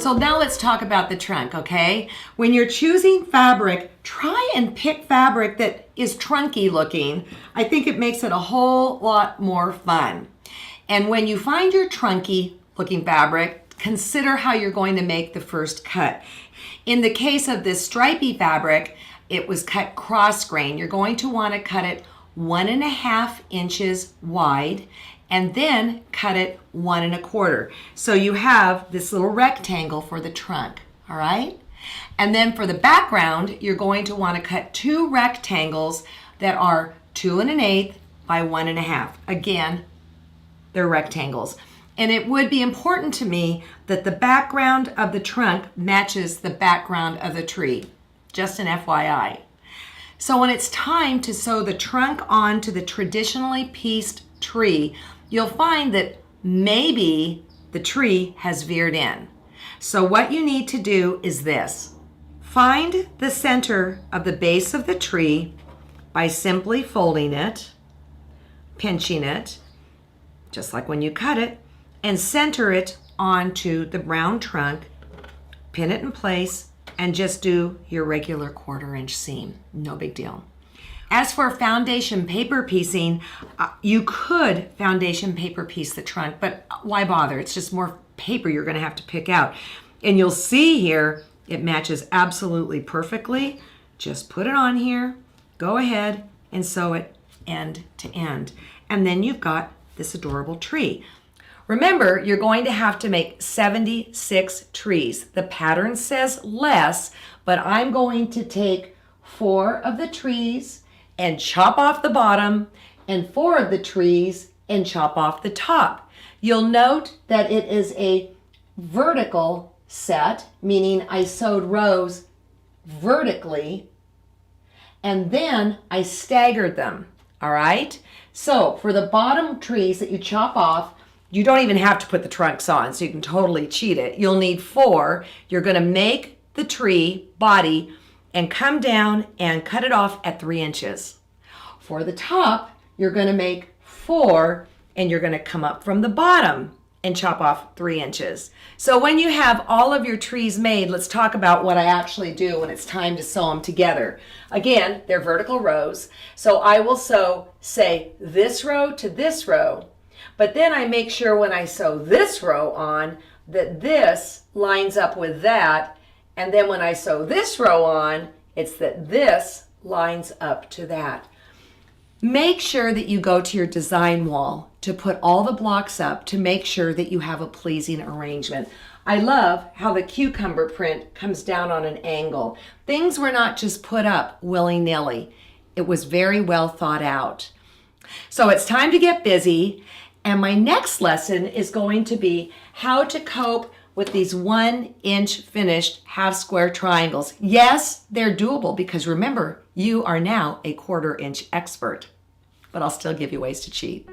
So now let's talk about the trunk, okay? When you're choosing fabric, try and pick fabric that is trunky looking. I think it makes it a whole lot more fun. And when you find your trunky looking fabric, consider how you're going to make the first cut. In the case of this stripy fabric, it was cut cross grain. You're going to want to cut it 1.5 inches wide and then cut it 1 1/4. So you have this little rectangle for the trunk, all right? And then for the background, you're going to want to cut 2 rectangles that are 2 1/8 by 1 1/2. Again, they're rectangles. And it would be important to me that the background of the trunk matches the background of the tree. Just an FYI. So when it's time to sew the trunk onto the traditionally pieced tree, you'll find that maybe the tree has veered in. So what you need to do is this. Find the center of the base of the tree by simply folding it, pinching it, just like when you cut it, and center it onto the brown trunk, pin it in place, and just do your regular 1/4 inch seam. No big deal. As for foundation paper piecing, you could foundation paper piece the trunk, but why bother? It's just more paper you're going to have to pick out. And you'll see here, it matches absolutely perfectly. Just put it on here, go ahead and sew it end to end. And then you've got this adorable tree. Remember, you're going to have to make 76 trees. The pattern says less, but I'm going to take 4 of the trees and chop off the bottom, and 4 of the trees and chop off the top. You'll note that it is a vertical set, meaning I sewed rows vertically, and then I staggered them, all right? So for the bottom trees that you chop off, you don't even have to put the trunks on, so you can totally cheat it. You'll need 4. You're gonna make the tree body and come down and cut it off at 3 inches. For the top, you're gonna make 4 and you're gonna come up from the bottom and chop off 3 inches. So when you have all of your trees made, let's talk about what I actually do when it's time to sew them together. Again, they're vertical rows. So I will sew, say, this row to this row, but then I make sure when I sew this row on that this lines up with that. And then when I sew this row on, it's that this lines up to that. Make sure that you go to your design wall to put all the blocks up to make sure that you have a pleasing arrangement. I love how the cucumber print comes down on an angle. Things were not just put up willy-nilly. It was very well thought out. So it's time to get busy. And my next lesson is going to be how to cope with these 1 inch finished half square triangles. Yes, they're doable because remember, you are now a 1/4 inch expert, but I'll still give you ways to cheat.